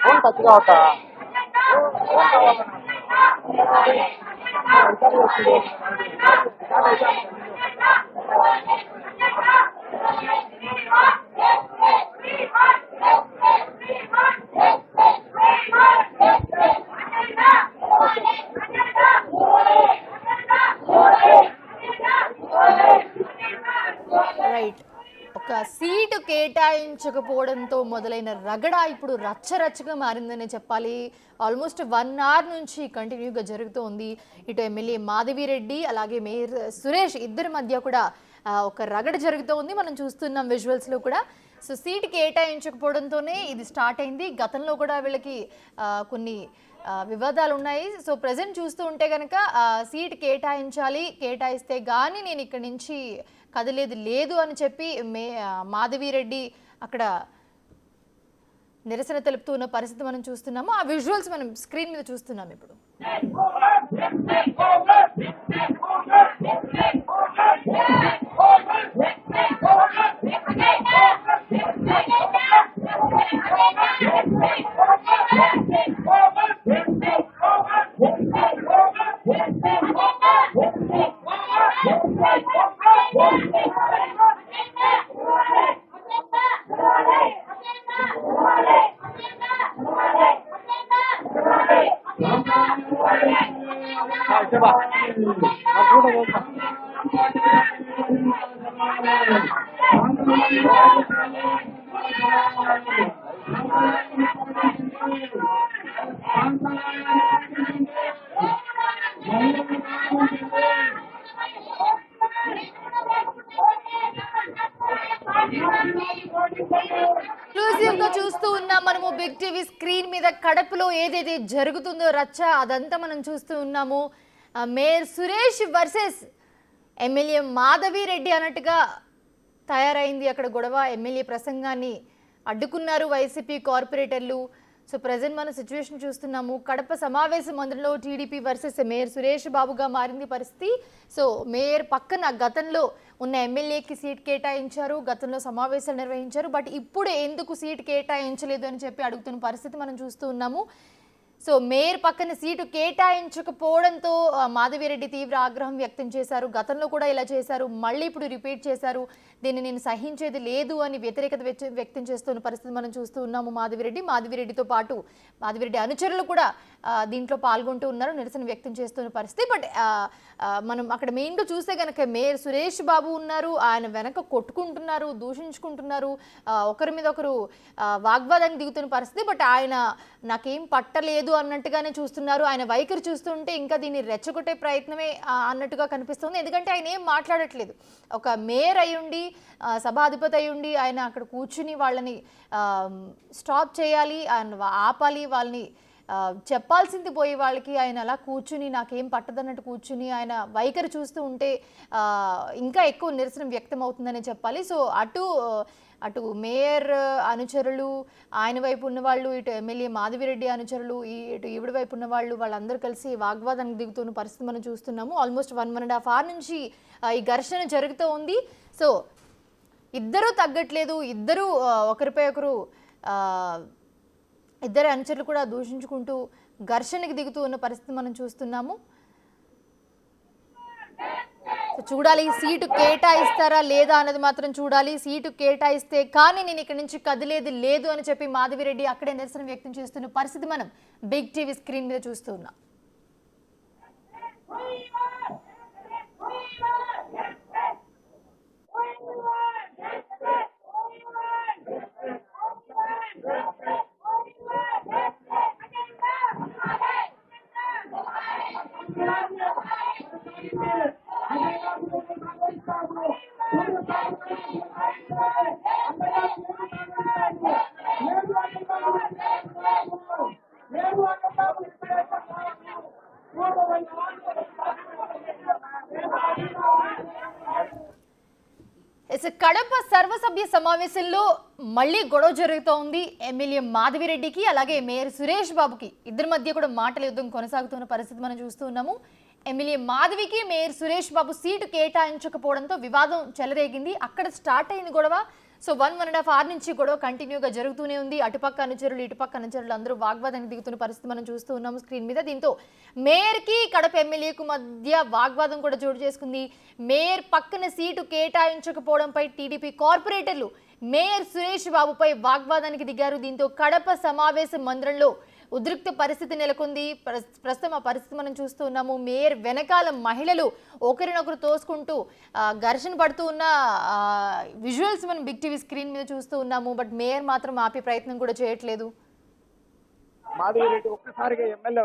Phone touch కావతా right. ఒక seat కేటాయించకపోవడంతో మొదలైన రగడ ఇప్పుడు రచ్చరచ్చగా మారిందనే చెప్పాలి. ఆల్మోస్ట్ 1 అవర్ నుంచి కంటిన్యూగా జరుగుతోంది. ఇటు ఎమ్మెల్యే మాధవిరెడ్డి అలాగే మేయర్ సురేష్ ఇద్దరి మధ్య కూడా ఒక రగడ జరుగుతోంది. మనం చూస్తున్నాం విజువల్స్లో కూడా. సో సీటు కేటాయించకపోవడంతోనే ఇది స్టార్ట్ అయింది. గతంలో కూడా వీళ్ళకి కొన్ని వివాదాలు ఉన్నాయి. సో ప్రజెంట్ చూస్తూ ఉంటే కనుక సీట్ కేటాయించాలి, కేటాయిస్తే కానీ నేను ఇక్కడి నుంచి కదిలేదు లేదు అని చెప్పి మాధవిరెడ్డి అక్కడ నిరసన తెలుపుతూ ఉన్న పరిస్థితి మనం చూస్తున్నాము. ఆ విజువల్స్ మనం స్క్రీన్ మీద చూస్తున్నాం ఇప్పుడు. ఎక్స్క్లూజివ్ గా చూస్తూ ఉన్నాం మనము బిగ్ టీవీ స్క్రీన్ మీద. కడపలో ఏదైతే జరుగుతుందో రచ్చ అదంతా మనం చూస్తూ ఉన్నాము. Mayor Suresh versus MLA Madhavi Reddy అన్నట్టుగా తయారైంది అక్కడ గొడవ. ఎమ్మెల్యే ప్రసంగాన్ని అడ్డుకున్నారు వైసీపీ కార్పొరేటర్లు. సో ప్రజెంట్ మనం సిచ్యువేషన్ చూస్తున్నాము. కడప సమావేశ మందిరంలో టీడీపీ వర్సెస్ మేయర్ సురేష్ బాబుగా మారింది పరిస్థితి. సో మేయర్ పక్కన గతంలో ఉన్న ఎమ్మెల్యేకి సీట్ కేటాయించారు, గతంలో సమావేశాలు నిర్వహించారు. బట్ ఇప్పుడు ఎందుకు సీట్ కేటాయించలేదు అని చెప్పి అడుగుతున్న పరిస్థితి మనం చూస్తూ ఉన్నాము. సో మేయర్ పక్కన సీటు కేటాయించకపోవడంతో మాధవిరెడ్డి తీవ్ర ఆగ్రహం వ్యక్తం చేశారు. గతంలో కూడా ఇలా చేశారు, మళ్ళీ ఇప్పుడు రిపీట్ చేశారు. దీన్ని నేను సహించేది లేదు అని వ్యతిరేకత వ్యక్తం చేస్తున్న పరిస్థితి మనం చూస్తూ ఉన్నాము. మాధవిరెడ్డితో పాటు మాధవిరెడ్డి అనుచరులు కూడా దీంట్లో పాల్గొంటూ ఉన్నారు, నిరసన వ్యక్తం చేస్తున్న పరిస్థితి. బట్ మనం అక్కడ మెయిన్గా చూస్తే కనుక మేయర్ సురేష్ బాబు ఉన్నారు, ఆయన వెనక కొట్టుకుంటున్నారు, దూషించుకుంటున్నారు, ఒకరి మీద ఒకరు వాగ్వాదానికి దిగుతున్న పరిస్థితి. బట్ ఆయన నాకేం పట్టలేదు అన్నట్టుగానే చూస్తున్నారు. ఆయన వైఖరి చూస్తుంటే ఇంకా దీన్ని రెచ్చగొట్టే ప్రయత్నమే అన్నట్టుగా కనిపిస్తుంది. ఎందుకంటే ఆయన ఏం మాట్లాడట్లేదు. ఒక మేయర్ అయ్యుండి, సభాధిపతి అయ్యుండి ఆయన అక్కడ కూర్చుని వాళ్ళని స్టాప్ చేయాలి, ఆయన ఆపాలి, వాళ్ళని చెప్పాల్సింది పోయి వాళ్ళకి ఆయన అలా కూర్చుని నాకేం పట్టదన్నట్టు కూర్చుని ఆయన వైఖరి చూస్తూ ఉంటే ఇంకా ఎక్కువ నిరసన వ్యక్తం అవుతుందని చెప్పాలి. సో అటు మేయర్ అనుచరులు, ఆయన వైపు ఉన్నవాళ్ళు, ఇటు ఎమ్మెల్యే మాధవిరెడ్డి అనుచరులు, ఇటు ఈవిడ వైపు ఉన్నవాళ్ళు, వాళ్ళందరూ కలిసి వాగ్వాదానికి దిగుతున్న పరిస్థితి మనం చూస్తున్నాము. ఆల్మోస్ట్ 1.5 hours నుంచి ఈ ఘర్షణ జరుగుతూ ఉంది. సో ఇద్దరూ తగ్గట్లేదు, ఇద్దరూ ఒకరిపై ఒకరు ఇద్దరు అనుచరులు కూడా దూషించుకుంటూ ఘర్షణకి దిగుతూ ఉన్న పరిస్థితి మనం చూస్తున్నాము. చూడాలి సీటు కేటాయిస్తారా లేదా అన్నది మాత్రం చూడాలి. సీటు కేటాయిస్తే కానీ నేను ఇక్కడ నుంచి కదిలేది లేదు అని చెప్పి మాధవిరెడ్డి అక్కడే నిరసన వ్యక్తం చేస్తున్న పరిస్థితి మనం బిగ్ టీవీ స్క్రీన్ మీద చూస్తూ ఉన్నాం. కడప సర్వసభ్య సమావేశంలో మళ్ళీ గొడవ జరుగుతోంది. ఎమ్మెల్యే మాధవిరెడ్డికి అలాగే మేయర్ సురేష్ బాబుకి ఇద్దరి మధ్య కూడా మాటల యుద్ధం కొనసాగుతున్న పరిస్థితి మనం చూస్తూ ఉన్నాము. MLA మాధవికి mayor Suresh Babu seat కేటాయించకపోవడంతో వివాదం చెలరేగింది. అక్కడ స్టార్ట్ అయింది గొడవ. సో 1.5 hour నుంచి గొడవ కంటిన్యూగా జరుగుతూనే ఉంది. అటుపక్క అనుచరులు ఇటుపక్క అనుచరులు అందరూ వాగ్వాదానికి దిగుతున్న పరిస్థితి మనం చూస్తూ ఉన్నాము స్క్రీన్ మీద. దీంతో మేయర్కి కడప ఎమ్మెల్యేకు మధ్య వాగ్వాదం కూడా చోటు చేసుకుంది. మేయర్ పక్కన సీటు కేటాయించకపోవడంపై టీడీపీ కార్పొరేటర్లు మేయర్ సురేష్ బాబుపై వాగ్వాదానికి దిగారు. దీంతో కడప సమావేశ మందిరంలో ఉద్రిక్త పరిస్థితి నెలకొంది. ప్రస్తుతం ఆ పరిస్థితి మనం చూస్తూ ఉన్నాము. మేయర్ వెనకాల మహిళలు ఒకరినొకరు తోసుకుంటూ ఘర్షణ పడుతూ ఉన్న విజువల్స్ మనం బిగ్ టీవీ స్క్రీన్ మీద చూస్తూ ఉన్నాము. బట్ మేయర్ మాత్రం ఆపే ప్రయత్నం కూడా చేయట్లేదు. మాధవిరెడ్డి ఒక్కసారిగా ఎమ్మెల్యే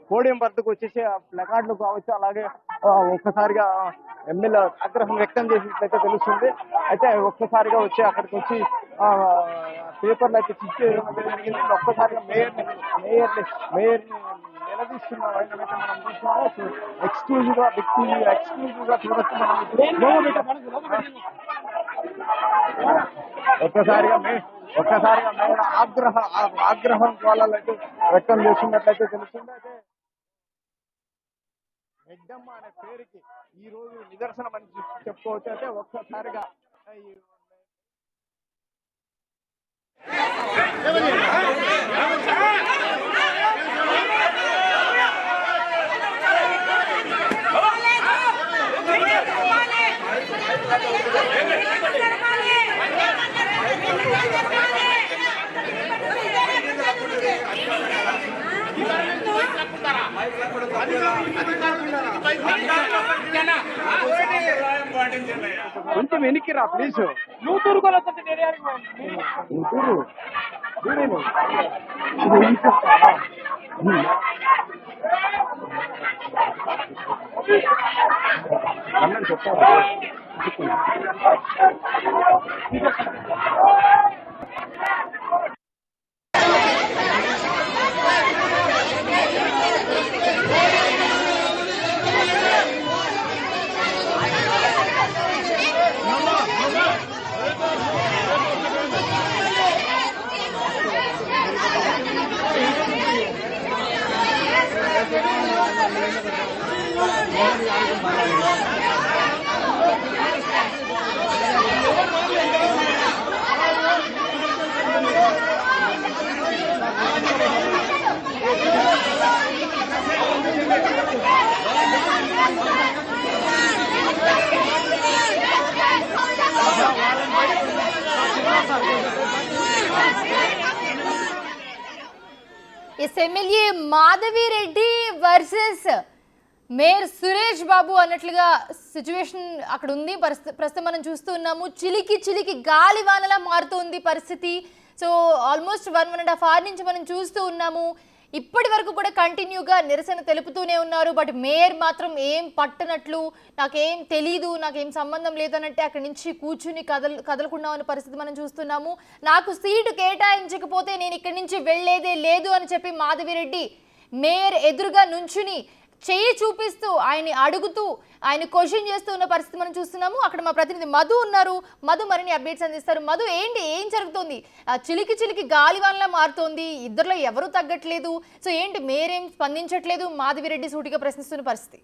పోడియం వద్దకు వచ్చేసి ప్లకార్డులు కావచ్చు, అలాగే ఒక్కసారిగా ఎమ్మెల్యే ఆగ్రహం వ్యక్తం చేసినట్లయితే తెలుస్తుంది. అయితే ఒక్కసారిగా వచ్చి అక్కడికి వచ్చి పేపర్లు అయితే చిచ్చేయడం జరిగింది. ఒక్కసారిగా మేయర్ని నిలదీస్తున్న వైనమైతే మనం చూస్తున్నాము. ఎక్స్క్లూజివ్ గా బిగ్ టీవీ ఎక్స్క్లూజివ్ గా చూడొచ్చు మనం. ఒక్కసారిగా మేయర్ ఆగ్రహం వాళ్ళైతే వ్యక్తం చేస్తున్నట్లయితే తెలుస్తుంది. అయితే రెడ్డమ్మ అనే పేరుకి ఈ రోజు నిదర్శనం అని చెప్పుకోవచ్చు. అయితే ఒక్కసారిగా కొంచెం వెనక్కి రా ప్లీజ్. నూతూరు చెప్తాను. MLA Madhavi Reddy versus mayor Suresh Babu అన్నట్లుగా సిచ్యువేషన్ అక్కడ ఉంది. ప్రస్తుతం మనం చూస్తూ ఉన్నాము. చిలికి గాలివానలా మారుతుంది పరిస్థితి. సో ఆల్మోస్ట్ 1.5 hour నుంచి మనం చూస్తూ ఉన్నాము. ఇప్పటి వరకు కూడా కంటిన్యూగా నిరసన తెలుపుతూనే ఉన్నారు. బట్ మేయర్ మాత్రం ఏం పట్టనట్లు, నాకేం తెలీదు, నాకేం సంబంధం లేదన్నట్టే అక్కడి నుంచి కూర్చుని కదలకుండా ఉన్న పరిస్థితి మనం చూస్తున్నాము. నాకు సీటు కేటాయించకపోతే నేను ఇక్కడి నుంచి వెళ్లేదే లేదు అని చెప్పి మాధవిరెడ్డి మేయర్ ఎదురుగా నుంచుని చెయ్యి చూపిస్తూ ఆయన్ని అడుగుతూ ఆయన క్వశ్చన్ చేస్తూ ఉన్న పరిస్థితి మనం చూస్తున్నాము. అక్కడ మా ప్రతినిధి మధు ఉన్నారు. మధు మరిన్ని అప్డేట్స్ అందిస్తారు. మధు, ఏం జరుగుతుంది? చిలికి గాలివాన్లా మారుతోంది. ఇద్దరిలో ఎవరు తగ్గట్లేదు. సో ఏంటి, మేరేం స్పందించట్లేదు, మాధవిరెడ్డి సూటిగా ప్రశ్నిస్తున్న పరిస్థితి.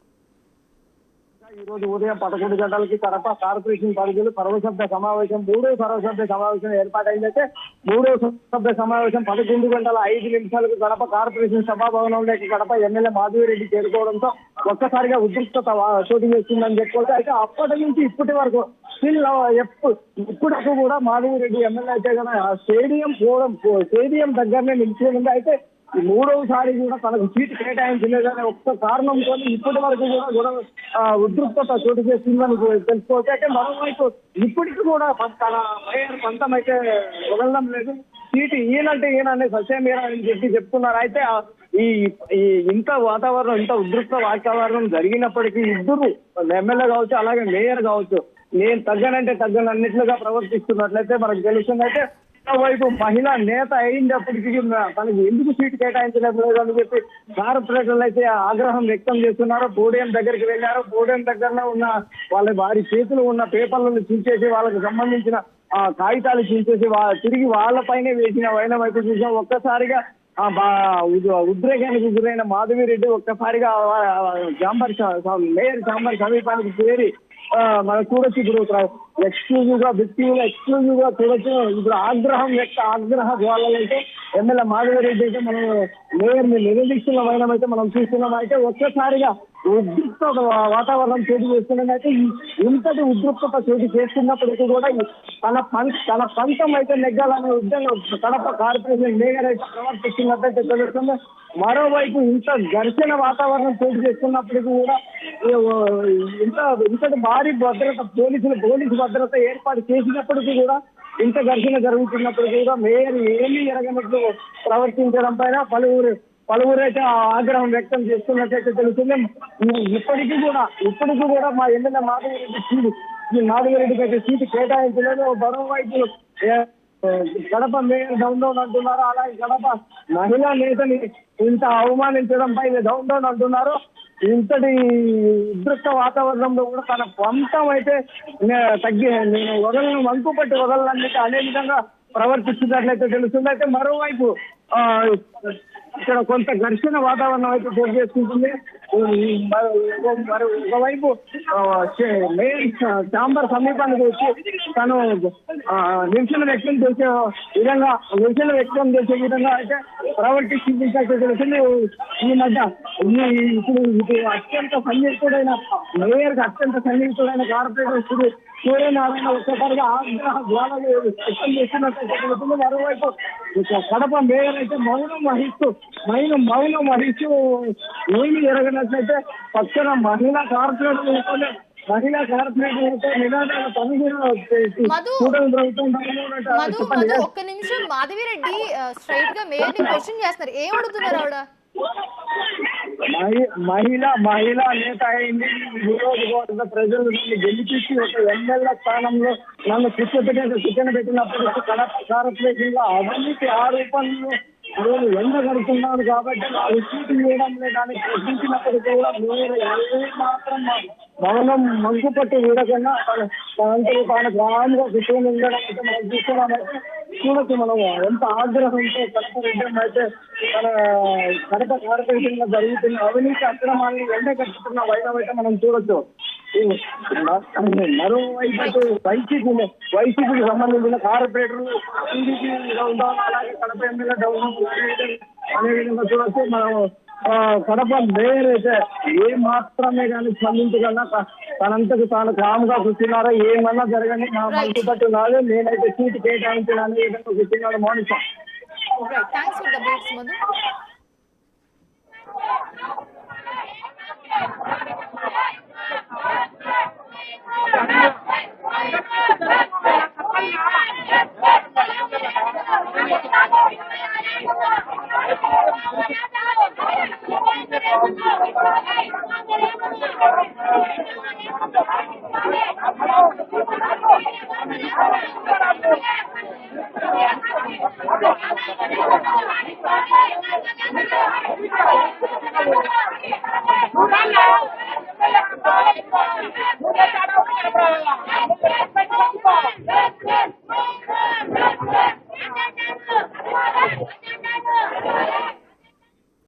ఈ రోజు ఉదయం 11 గంటలకి కడప కార్పొరేషన్ పరిధిలో సర్వసభ్య సమావేశం, 3వ సర్వసభ్య సమావేశం ఏర్పాటైందైతే 3వ సభ్య సమావేశం 11:05 కడప కార్పొరేషన్ సభాభవనంలోకి కడప ఎమ్మెల్యే మాధవిరెడ్డి చేరుకోవడంతో ఒక్కసారిగా ఉద్రిక్తత చోటు చేస్తుందని చెప్పుకోవచ్చు. అయితే అప్పటి నుంచి ఇప్పటి వరకు ఇప్పటికు కూడా మాధవిరెడ్డి ఎమ్మెల్యే అయితే కనుక స్టేడియం దగ్గరనే నిలిచి ఉంది. అయితే 3వసారి కూడా తనకు సీటు కేటాయించలేదనే ఒక్క కారణంతో ఇప్పటి వరకు కూడా ఉద్రిక్తత చోటు చేస్తుందని తెలుసుకోవచ్చు. అయితే మరోవైపు ఇప్పటికీ కూడా తన మేయర్ పంతం అయితే వదలడం లేదు. సీటు ఈయనంటే ఈయన సత్యమీర అని చెప్తున్నారు. అయితే ఇంత వాతావరణం, ఇంత ఉద్రిక్త వాతావరణం జరిగినప్పటికీ ఇద్దరు ఎమ్మెల్యే కావచ్చు, అలాగే మేయర్ కావచ్చు, నేను తగ్గనంటే తగ్గనన్నిట్లుగా ప్రవర్తిస్తున్నట్లయితే మనకు తెలుస్తుంది. అయితే వైపు మహిళా నేత అయినప్పటికీ తనకి ఎందుకు సీటు కేటాయించలేదు అని చెప్పి కార్పొరేటర్లు అయితే ఆగ్రహం వ్యక్తం చేస్తున్నారు. పోడియం దగ్గరికి వెళ్లారు. పోడియం దగ్గరలో ఉన్న వారి చేతులు ఉన్న పేపర్లను చించేసి వాళ్ళకి సంబంధించిన కాగితాలు చించేసి తిరిగి వాళ్ళపైనే వేసిన వైనం అయితే చూసాం. ఒక్కసారిగా ఉద్రేకానికి గురైన మాధవిరెడ్డి ఒక్కసారిగా మేయర్ చాంబర్ సమీపానికి చేరి మనం చూడొచ్చు. ఇప్పుడు ఎక్స్క్లూజివ్ గా చూడొచ్చు. ఇప్పుడు ఆగ్రహ జ్వాలలు అయితే ఎమ్మెల్యే మాధవిరెడ్డి అయితే మనం మేయర్ ని నిలదీస్తున్న వైనం అయితే మనం చూస్తున్నాం. అయితే ఒక్కసారిగా ఉద్రిక్త వాతావరణం చోటు చేస్తున్నదైతే ఇంతటి ఉద్రిక్తత చోటు చేస్తున్నప్పటికీ కూడా తన పంతం అయితే నెగ్గాలనే ఉద్యోగం కడప కార్పొరేషన్ మేయర్ అయితే ప్రవర్తిస్తున్నట్టయితే తెలుస్తుంది. మరోవైపు ఇంత ఘర్షణ వాతావరణం చోటు చేస్తున్నప్పటికీ కూడా ఇంతటి భారీ భద్రత పోలీసు భద్రత ఏర్పాటు చేసినప్పటికీ కూడా ఇంత ఘర్షణ జరుగుతున్నప్పటికీ కూడా మేయర్ ఏమీ ఎరగనట్లు ప్రవర్తించడం పైన పలువురైతే ఆగ్రహం వ్యక్తం చేస్తున్నట్టయితే తెలుస్తుంది. ఇప్పటికీ కూడా మా ఎమ్మెల్యే మాధవిరెడ్డికి అయితే సీటు కేటాయించలేదు. మరోవైపు కడప మేయర్ డౌన్ అంటున్నారు. అలాగే కడప మహిళా నేతని ఇంత అవమానించడంపై డౌన్ అంటున్నారు. ఇంతటి ఉద్రిక్త వాతావరణంలో కూడా తన పంతం అయితే నేను వంకు పట్టి వదలనైతే అనే విధంగా ప్రవర్తిస్తున్నట్లయితే తెలుస్తుంది. అయితే మరోవైపు ఇక్కడ కొంత ఘర్షణ వాతావరణం అయితే చోటు చేసుకుంటుంది. ఒకవైపు మేయర్ చాంబర్ సమీపానికి వచ్చి తను నిరసన వ్యక్తం చేసే విధంగా అయితే ప్రవర్తించినట్టు తెలుస్తుంది. ఈ మధ్య ఇప్పుడు అత్యంత సన్నిహితుడైన కార్పొరేటర్ సూర్యనారాయణ ఒక్కసారిగా ఆగ్రహ జ్వాలలు వ్యక్తం చేస్తున్నట్టు తెలుస్తుంది. మరోవైపు కడప మేయర్ అయితే మౌనం వహిస్తూ ఏమి ఎరగనట్లయితే పక్కన మహిళా కార్పొరేటర్ నినాదాలు మధు ఒక్క నిమిషం. మాధవిరెడ్డి స్ట్రైట్ గా మేయర్ ని క్వశ్చన్ చేస్తున్నారు. ఏం అడుగుతున్నారు ఆవిడ? మహిళా నేత అయింది. నియోజకవర్గ ప్రజలు నన్ను గెలిపించి ఒక ఎమ్మెల్యే స్థానంలో నన్ను కూర్చోబెట్టినప్పుడు కడప కార్పొరేషన్ లో అవినీతి ఆరోపణలు నేను ఎండగడుతున్నాను కాబట్టి నాకు సీటు ఇవ్వడం లేదని ప్రశ్నించినప్పటికీ కూడా మీరు మాత్రం మౌనం మంకుపట్టి వీడకుండా తాను గ్రామంగా కూర్చొని ఉండడం అయితే మనం చూస్తున్నామైతే చూడొచ్చు. మనం ఎంత ఆగ్రహంతో కష్టం అయితే మన కడప కార్పొరేషన్ లో జరుగుతున్న అవినీతి అక్రమాన్ని ఎండగట్టుతున్న వైనం అయితే మనం చూడొచ్చు. మరోవైపు వైసీపీకి సంబంధించిన కార్పొరేటర్లు టీడీపీ డౌన్ అలాగే కడప ఎమ్మెల్యే డౌన్ అనే విధంగా చూడొచ్చు. మనం కడప మేయర్ అయితే ఏ మాత్రమే కానీ స్పందించగలనా తనంతకు తాను కాముగా కూర్చున్నారో ఏమన్నా జరగని నా మంచి పట్టు నాదే నేనైతే సీటు కేటాయించాలని విధంగా కూర్చున్నాడు మౌనిక.